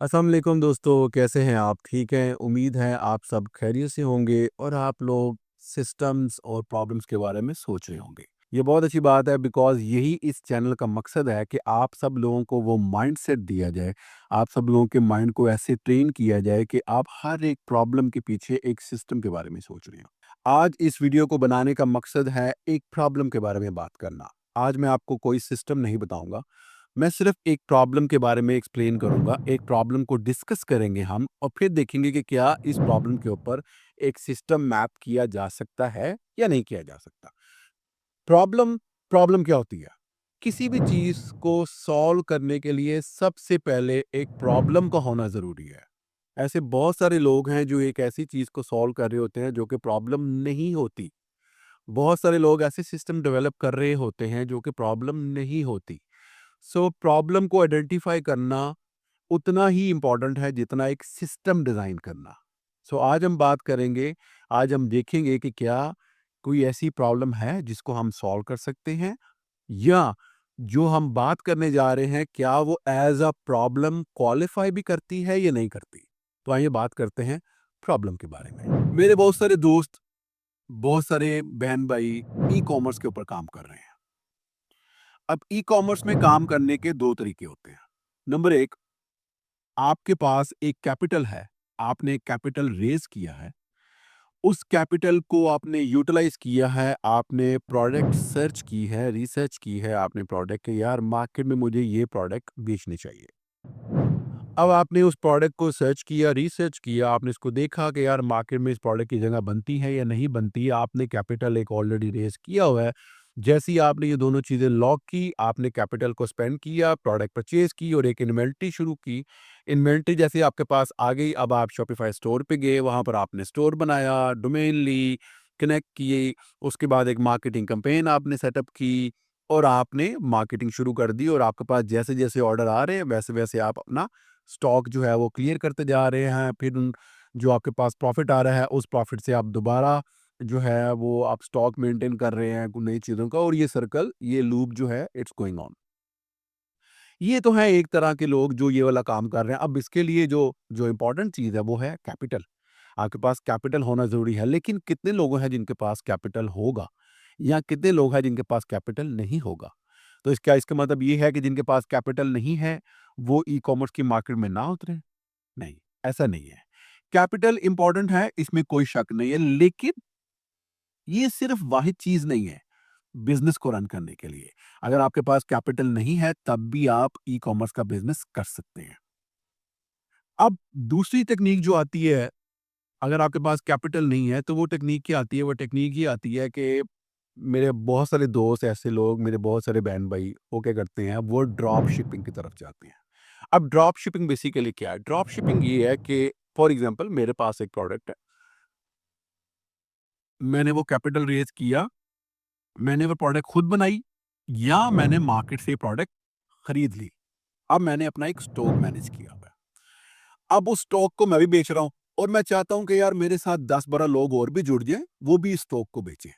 अस्सलाम वालेकुम दोस्तों, कैसे हैं आप? ठीक हैं? उम्मीद है आप सब खैरियत से होंगे और आप लोग सिस्टम्स और प्रॉब्लम्स के बारे में सोच रहे होंगे। ये बहुत अच्छी बात है बिकॉज़ यही इस चैनल का मकसद है कि आप सब लोगों को वो माइंडसेट दिया जाए, आप सब लोगों के माइंड को ऐसे ट्रेन किया जाए कि आप हर एक प्रॉब्लम के पीछे एक सिस्टम के बारे में सोच रहे हो। आज इस वीडियो को बनाने का मकसद है एक प्रॉब्लम के बारे में बात करना। आज मैं आपको कोई सिस्टम नहीं बताऊँगा। मैं सिर्फ एक प्रॉब्लम के बारे में एक्सप्लेन करूंगा, एक प्रॉब्लम को डिस्कस करेंगे हम और फिर देखेंगे कि क्या इस प्रॉब्लम के ऊपर एक सिस्टम मैप किया जा सकता है या नहीं किया जा सकता। प्रॉब्लम प्रॉब्लम क्या होती है? किसी भी चीज़ को सॉल्व करने के लिए सबसे पहले एक प्रॉब्लम का होना ज़रूरी है। ऐसे बहुत सारे लोग हैं जो एक ऐसी चीज़ को सॉल्व कर रहे होते हैं जो कि प्रॉब्लम नहीं होती। बहुत सारे लोग ऐसे सिस्टम डेवलप कर रहे होते हैं जो कि प्रॉब्लम नहीं होती। सो प्रॉब्लम को आइडेंटिफाई करना उतना ही इम्पोर्टेंट है जितना एक सिस्टम डिज़ाइन करना। सो आज हम बात करेंगे, आज हम देखेंगे कि क्या कोई ऐसी प्रॉब्लम है जिसको हम सॉल्व कर सकते हैं या जो हम बात करने जा रहे हैं क्या वो एज़ अ प्रॉब्लम क्वालिफ़ाई भी करती है या नहीं करती? तो आइए बात करते हैं प्रॉब्लम के बारे में। मेरे बहुत सारे दोस्त, बहुत सारे बहन-भाई ई-कॉमर्स के ऊपर काम कर रहे हैं। अब ई-कॉमर्स में काम करने के 2 तरीके होते हैं। नंबर 1, आपके पास एक कैपिटल है, आपने कैपिटल रेज़ किया है, उस कैपिटल को आपने यूटिलाइज़ किया है, आपने प्रोडक्ट सर्च की है, रिसर्च की है आपने प्रोडक्ट के यार मार्केट में मुझे ये प्रोडक्ट बेचने चाहिए। अब आपने उस प्रोडक्ट को सर्च किया, रिसर्च किया, आपने इसको देखा कि यार मार्केट में इस प्रोडक्ट की जगह बनती है या नहीं बनती, आपने कैपिटल एक ऑलरेडी रेज़ किया हुआ है। जैसे ही आपने ये दोनों चीज़ें लॉक की, आपने कैपिटल को स्पेंड किया, प्रोडक्ट परचेज़ की और एक इन्वेंटरी शुरू की। इन्वेंटरी जैसे ही आपके पास आ गई, अब आप शॉपिफ़ाई स्टोर पे गए, वहाँ पर आपने स्टोर बनाया, डोमेन ली, कनेक्ट किए, उसके बाद एक मार्केटिंग कैम्पेन आपने सेटअप की और आपने मार्केटिंग शुरू कर दी और आपके पास जैसे-जैसे ऑर्डर आ रहे हैं, वैसे-वैसे आप अपना स्टॉक जो है वो क्लियर करते जा रहे हैं। फिर उन जो आपके पास प्रॉफ़िट आ रहा है, उस प्रॉफ़िट से आप दोबारा जो है वो आप स्टॉक मेंटेन कर रहे हैं कुछ नई चीज़ों का और ये सर्कल, ये लूप जो है इट्स गोइंग ऑन। ये तो है एक तरह के लोग जो ये वाला काम कर रहे हैं। अब इसके लिए जो जो इम्पोर्टेंट चीज़ है वो है कैपिटल। आपके पास कैपिटल होना ज़रूरी है, लेकिन कितने लोग हैं जिनके पास कैपिटल होगा या कितने लोग हैं जिनके पास कैपिटल नहीं होगा? तो इसका इसका मतलब ये है कि जिनके पास कैपिटल नहीं है, वो ई-कॉमर्स की मार्केट में ना उतरे? नहीं, ऐसा नहीं है। कैपिटल इम्पोर्टेंट है, इसमें कोई शक नहीं है, लेकिन ये सिर्फ़ वाहिद चीज़ नहीं है, बिज़नेस को रन करने के लिए। अगर आपके पास कैपिटल नहीं है, तब भी आप ई-कॉमर्स का बिज़नेस कर सकते हैं। अब दूसरी टेक्नीक जो आती है, अगर आपके पास कैपिटल नहीं है, तो वो टेक्नीक क्या आती है? वो टेक्नीक ये आती है कि मेरे बहुत सारे दोस्त ऐसे लोग, मेरे बहुत सारे बहन-भाई, वो क्या करते हैं, वो ड्रॉप शिपिंग की तरफ जाते हैं। अब ड्रॉप शिपिंग बेसिकली क्या है? ड्रॉप शिपिंग ये है कि फॉर एग्ज़ाम्पल मेरे पास एक प्रोडक्ट है, मैंने वो कैपिटल रेज़ किया, मैंने वो प्रोडक्ट खुद बनाई या मैंने मार्केट से प्रोडक्ट खरीद ली। अब मैंने अपना एक स्टॉक मैनेज किया हुआ है। अब उस स्टॉक को मैं भी बेच रहा हूँ और मैं चाहता हूँ कि यार मेरे साथ 10-12 लोग और भी जुड़ जाएँ, वो भी इस स्टॉक को बेचें,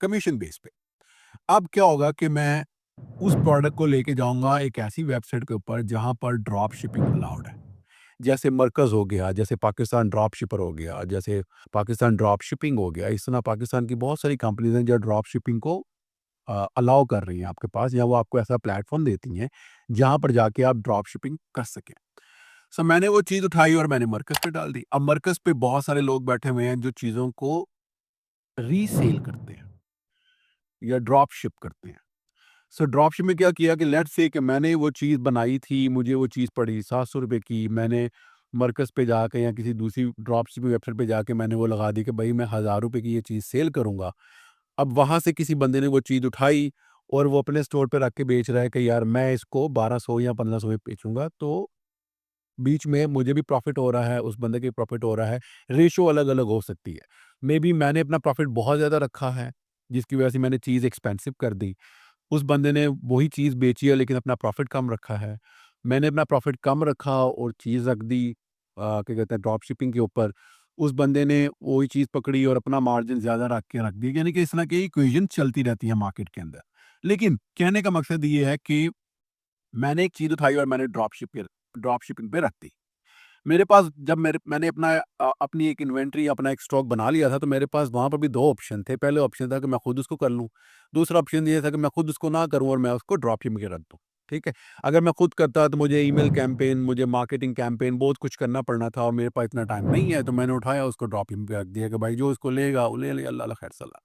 कमीशन बेस पे। अब क्या होगा कि मैं उस प्रोडक्ट को लेके जाऊँगा एक ऐसी वेबसाइट के ऊपर जहाँ पर ड्रॉप शिपिंग अलाउड है। जैसे मरकज़ हो गया, जैसे पाकिस्तान ड्रॉप शिपर हो गया, जैसे पाकिस्तान ड्रॉप शिपिंग हो गया, इस तरह पाकिस्तान की बहुत सारी कंपनीज़ हैं जो ड्रॉप शिपिंग को अलाउ कर रही हैं आपके पास या वो आपको ऐसा प्लेटफ़ॉर्म देती हैं, जहाँ पर जाके आप ड्रॉप शिपिंग कर सकें। सो मैंने वो चीज़ उठाई और मैंने मरकज़ पे डाल दी। अब मरकज़ पे बहुत सारे लोग बैठे हुए हैं जो चीज़ों को रीसेल करते हैं या ड्रॉप शिप करते हैं। सो ड्रॉपशिप में क्या किया कि लेट्स से कि मैंने वो चीज़ बनाई थी, मुझे वो चीज़ पड़ी ₹700 की, मैंने मरकज़ पे जाके या किसी दूसरी ड्रॉपशिपिंग वेबसाइट पे जाके मैंने वो लगा दी कि भई मैं ₹1000 की ये चीज़ सेल करूँगा। अब वहाँ से किसी बंदे ने वो चीज़ उठाई और वो अपने स्टोर पे रख के बेच रहा है कि यार मैं इसको 1200 या 1500 में बेचूँगा, तो बीच में मुझे भी प्रॉफ़िट हो रहा है, उस बंदे के प्रॉफ़िट हो रहा है, रेशियो अलग-अलग हो सकती है। मेबी मैंने अपना प्रॉफ़िट बहुत ज़्यादा रखा है, जिसकी वजह से मैंने चीज़ एक्सपेंसिव कर दी। उस बंदे ने वही चीज़ बेची है लेकिन अपना प्रॉफ़िट कम रखा है। मैंने अपना प्रॉफ़िट कम रखा और चीज़ रख दी क्या कहते हैं ड्रॉप शिपिंग के ऊपर। उस बंदे ने वही चीज़ पकड़ी और अपना मार्जिन ज़्यादा रख के रख दी। यानी कि इस तरह की इक्वेशन चलती रहती है मार्केट के अंदर। लेकिन कहने का मकसद ये है कि मैंने एक चीज़ उठाई और मैंने ड्रॉप शिप किया। ड्रॉप शिपिंग पे रख दी। मेरे पास जब मैंने अपनी एक इन्वेंट्री, अपना एक स्टॉक बना लिया था, तो मेरे पास वहाँ पर भी 2 ऑप्शन थे। पहले ऑप्शन था कि मैं खुद उसको कर लूँ, दूसरा ऑप्शन ये था कि मैं खुद उसको ना करूँ और मैं उसको ड्रॉप शिपिंग पे रख दूँ, ठीक है? अगर मैं खुद करता तो मुझे ईमेल कैंपेन, मुझे मार्केटिंग कैंपेन बहुत कुछ करना पड़ना था और मेरे पास इतना टाइम नहीं है, तो मैंने उठाया उसको ड्रॉप शिपिंग पे रख दिया कि भाई जो इसको लेगा वो ले ले, अल्लाह खैर सल्ला।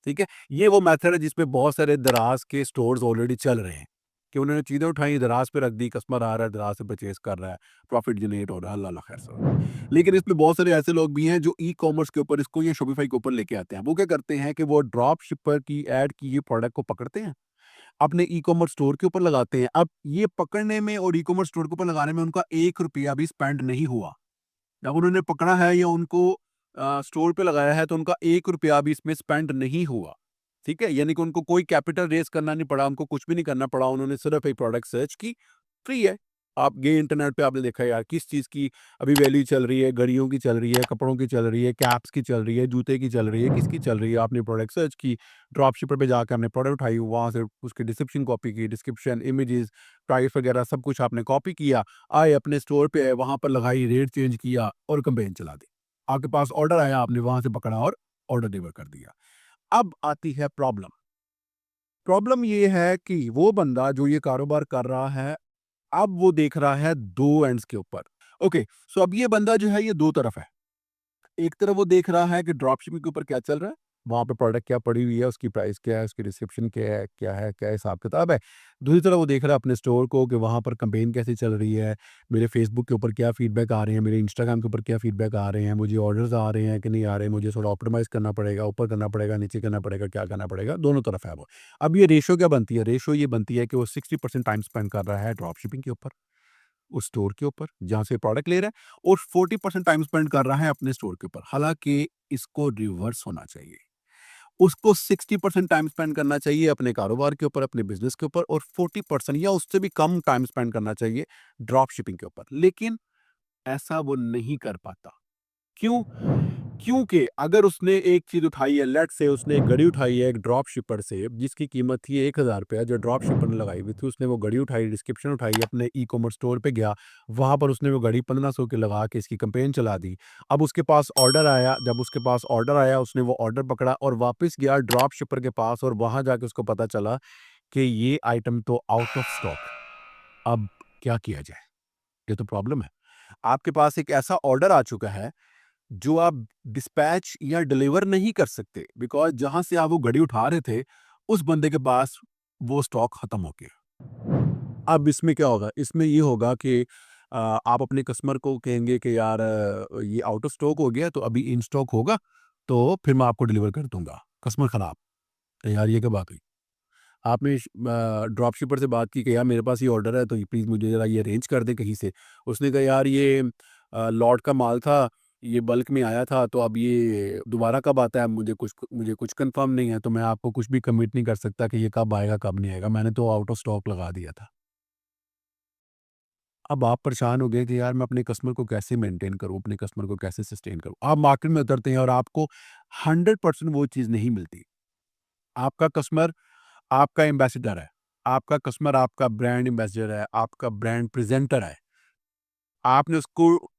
ठीक है? ये वो मेथड है जिसपे बहुत सारे दराज़ के स्टोर्स ऑलरेडी चल रहे हैं, कि उन्होंने चीज़ें उठाई, दराज़ पे रख दी, कस्टमर आ रहा है, दराज़ से परचेज़ कर रहा है, प्रॉफ़िट जनरेट हो रहा है, अल्लाह खैर सवाब। लेकिन इसमें बहुत सारे ऐसे लोग भी हैं जो ई-कॉमर्स के ऊपर इसको या शॉपिफ़ाई के ऊपर लेके आते हैं। वो क्या करते हैं कि वो ड्रॉप शिपर की ऐड की ये प्रोडक्ट को पकड़ते हैं, अपने ई-कॉमर्स स्टोर के ऊपर लगाते हैं। अब ये पकड़ने में और ई-कॉमर्स स्टोर के ऊपर लगाने में उनका ₹1 भी स्पेंड नहीं हुआ। जब उन्होंने पकड़ा है या उनको स्टोर पे लगाया है तो उनका ₹1 भी इसमें स्पेंड नहीं हुआ, ठीक है? यानी कि उनको कोई कैपिटल रेज़ करना नहीं पड़ा, उनको कुछ भी नहीं करना पड़ा, उन्होंने सिर्फ़ एक प्रोडक्ट सर्च की, फ्री है। आप गए इंटरनेट पे, आपने देखा यार किस चीज़ की अभी वैल्यू चल रही है, घड़ियों की चल रही है, कपड़ों की चल रही है, कैप्स की चल रही है, जूते की चल रही है, किसकी चल रही है, आपने प्रोडक्ट सर्च की, ड्रॉप शिपर पे जाके आपने प्रोडक्ट उठाई, वहाँ से उसकी डिस्क्रिप्शन कॉपी की, डिस्क्रिप्शन, इमेजेस, प्राइस वगैरह सब कुछ आपने कॉपी किया, आए अपने स्टोर पे, वहाँ पर लगाई, रेट चेंज किया और कैंपेन चला दी। आपके पास ऑर्डर आया, आपने वहाँ से पकड़ा और ऑर्डर डिलीवर कर दिया। अब आती है प्रॉब्लम। प्रॉब्लम ये है कि वो बंदा जो ये कारोबार कर रहा है, अब वो देख रहा है 2 एंड्स के ऊपर। ओके, सो अब ये बंदा जो है ये 2 तरफ है। एक तरफ वो देख रहा है कि ड्रॉप शिपिंग के ऊपर क्या चल रहा है, वहाँ पे प्रोडक्ट क्या पड़ी हुई है, उसकी प्राइस क्या है, उसकी डिस्क्रिप्शन क्या है, क्या हिसाब-किताब है। दूसरी तरफ वो देख रहा है अपने स्टोर को कि वहाँ पर कैंपेन कैसे चल रही है, मेरे फेसबुक के ऊपर क्या फीडबैक आ रहे हैं, मेरे इंस्टाग्राम के ऊपर क्या फीडबैक आ रहे हैं, मुझे ऑर्डर्स आ रहे हैं कि नहीं आ रहे, मुझे थोड़ा ऑप्टिमाइज़ करना पड़ेगा, ऊपर करना पड़ेगा, नीचे करना पड़ेगा, क्या करना पड़ेगा, दोनों तरफ है वो। अब ये रेशियो क्या बनती है? रेशियो ये बनती है कि वो 60% टाइम स्पेंड कर रहा है ड्रॉप शिपिंग के ऊपर। उस स्टोर के ऊपर जहाँ से प्रोडक्ट ले रहा है और 40% टाइम स्पेंड कर रहा है अपने स्टोर के ऊपर। हालाँकि इसको रिवर्स होना चाहिए। उसको 60% टाइम स्पेंड करना चाहिए अपने कारोबार के ऊपर, अपने बिज़नेस के ऊपर और 40% या उससे भी कम टाइम स्पेंड करना चाहिए ड्रॉप शिपिंग के ऊपर। लेकिन ऐसा वो नहीं कर पाता। क्यों? क्योंकि अगर उसने एक चीज़ उठाई है, लेट्स से उसने एक घड़ी उठाई है एक ड्रॉप शिपर से जिसकी कीमत थी ₹1000 जो ड्रॉप शिपर ने लगाई हुई थी, उसने वो घड़ी उठाई, डिस्क्रिप्शन उठाई, अपने ई-कॉमर्स स्टोर पे गया, वहाँ पर उसने वो घड़ी 1500 की लगा के इसकी कैंपेन चला दी। अब उसके पास ऑर्डर आया, जब उसके पास ऑर्डर आया, उसने वो ऑर्डर पकड़ा और वापस गया ड्रॉप शिपर के पास और वहाँ जाके उसको पता चला कि ये आइटम तो आउट ऑफ स्टॉक है। अब क्या किया जाए? ये तो प्रॉब्लम है। आपके पास एक ऐसा ऑर्डर आ चुका है जो आप डिस्पैच या डिलीवर नहीं कर सकते बिकॉज़ जहाँ से आप वो घड़ी उठा रहे थे, उस बंदे के पास वो स्टॉक खत्म हो गया। अब इसमें क्या होगा? इसमें ये होगा कि आप अपने कस्टमर को कहेंगे कि यार ये आउट ऑफ स्टॉक हो गया तो अभी इन स्टॉक होगा, तो फिर मैं आपको डिलीवर कर दूँगा। कस्टमर खराब, यार ये क्या बात हुई? आपने ड्रॉप शिपर से बात की कि यार मेरे पास ये ऑर्डर है तो प्लीज़ मुझे ज़रा ये अरेंज कर दें कहीं से। उसने कहा यार ये लॉट का माल था, ये बल्क में आया था तो अब ये दोबारा कब आता है मुझे कुछ कन्फर्म नहीं है तो मैं आपको कुछ भी कमिट नहीं कर सकता कि ये कब आएगा, कब नहीं आएगा। मैंने तो आउट ऑफ स्टॉक लगा दिया था। अब आप परेशान हो गए कि यार मैं अपने कस्टमर को कैसे मेंटेन करूँ, अपने कस्टमर को कैसे सस्टेन करूँ? आप मार्केट में उतरते हैं और आपको 100% वो चीज़ नहीं मिलती। आपका कस्टमर आपका एम्बेसडर है। आपका कस्टमर आपका ब्रांड एम्बेसडर है, आपका ब्रांड प्रेज़ेंटर है। आपने उसको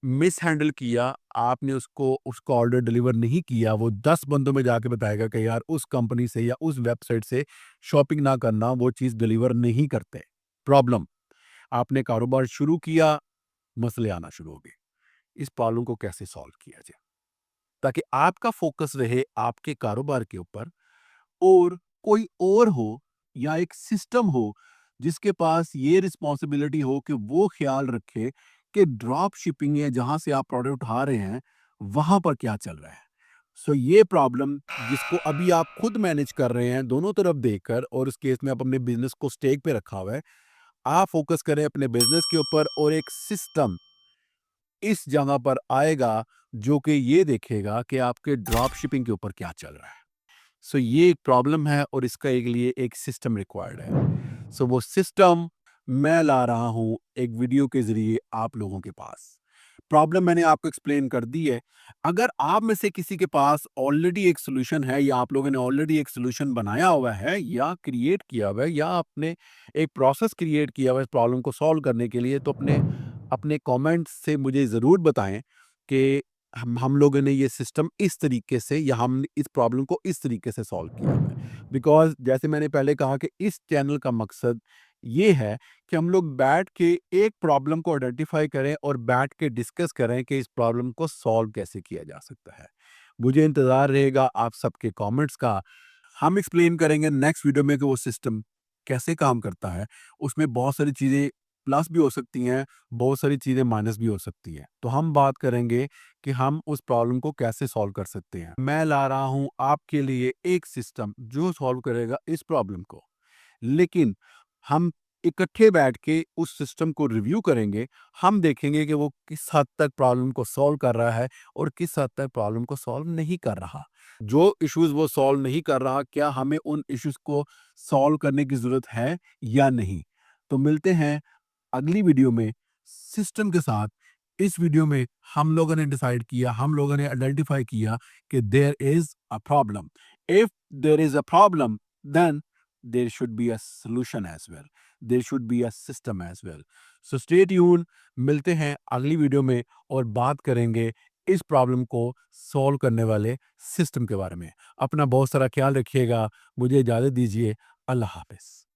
मिसहैंडल किया, आपने उसको ऑर्डर डिलीवर नहीं किया, वो 10 बंदों में जाके बताएगा कि यार उस कंपनी से या उस वेबसाइट से शॉपिंग ना करना, वो चीज़ डिलीवर नहीं करते। प्रॉब्लम, आपने कारोबार शुरू किया, मसले आना शुरू हो गए। इस प्रॉब्लम को कैसे सॉल्व किया जाए? ताकि आपका फ़ोकस रहे आपके कारोबार के ऊपर और कोई और हो या एक सिस्टम हो जिसके पास ये रिस्पॉन्सिबिलिटी हो कि वो ख्याल रखे कि ड्रॉप शिपिंग या जहाँ से आप प्रोडक्ट उठा रहे हैं वहाँ पर क्या चल रहा है। सो ये प्रॉब्लम जिसको अभी आप खुद मैनेज कर रहे हैं दोनों तरफ देखकर और इस केस में आप अपने बिजनेस को स्टेक पे रखा हुआ है, आप फोकस करें अपने बिजनेस के ऊपर और एक सिस्टम इस जगह पर आएगा जो कि ये देखेगा कि आपके ड्रॉप शिपिंग के ऊपर क्या चल रहा है। सो ये एक प्रॉब्लम है और इसका एक लिए एक सिस्टम रिक्वायर्ड है। सो वो सिस्टम मैं ला रहा हूँ एक वीडियो के ज़रिए आप लोगों के पास। प्रॉब्लम मैंने आपको एक्सप्लेन कर दी है। अगर आप में से किसी के पास ऑलरेडी एक सॉल्यूशन है या आप लोगों ने ऑलरेडी एक सॉल्यूशन बनाया हुआ है या क्रिएट किया हुआ है या आपने एक प्रोसेस क्रिएट किया हुआ है इस प्रॉब्लम को सॉल्व करने के लिए, तो अपने अपने कमेंट्स से मुझे ज़रूर बताएँ कि हम लोगों ने ये सिस्टम इस तरीके से या हम इस प्रॉब्लम को इस तरीके से सॉल्व किया हुआ है। बिकॉज़ जैसे मैंने पहले कहा कि इस चैनल का मकसद ये है कि हम लोग बैठ के एक प्रॉब्लम को आइडेंटिफाई करें और बैठ के डिस्कस करें कि इस प्रॉब्लम को सॉल्व कैसे किया जा सकता है। मुझे इंतज़ार रहेगा आप सबके कमेंट्स का। हम एक्सप्लेन करेंगे नेक्स्ट वीडियो में कि वो सिस्टम कैसे काम करता है। उसमें बहुत सारी चीज़ें प्लस भी हो सकती हैं, बहुत सारी चीज़ें माइनस भी हो सकती हैं। तो हम बात करेंगे कि हम उस प्रॉब्लम को कैसे सॉल्व कर सकते हैं। मैं ला रहा हूँ आपके लिए एक सिस्टम जो सॉल्व करेगा इस प्रॉब्लम को। लेकिन हम इकट्ठे बैठ के उस सिस्टम को रिव्यू करेंगे। हम देखेंगे कि वो किस हद तक प्रॉब्लम को सॉल्व कर रहा है और किस हद तक प्रॉब्लम को सॉल्व नहीं कर रहा। जो इश्यूज़ वो सॉल्व नहीं कर रहा, क्या हमें उन इश्यूज़ को सॉल्व करने की ज़रूरत है या नहीं? तो मिलते हैं अगली वीडियो में सिस्टम के साथ। इस वीडियो में हम लोगों ने डिसाइड किया, हम लोगों ने आइडेंटिफाई किया कि there is a problem. If there is a problem, then there should be a solution as well. There should be a system as well. So stay tuned. मिलते हैं अगली वीडियो में और बात करेंगे इस प्रॉब्लम को सॉल्व करने वाले सिस्टम के बारे में। अपना बहुत सारा ख्याल रखिएगा। मुझे इजाज़त दीजिए। अल्लाह हाफ़िज़।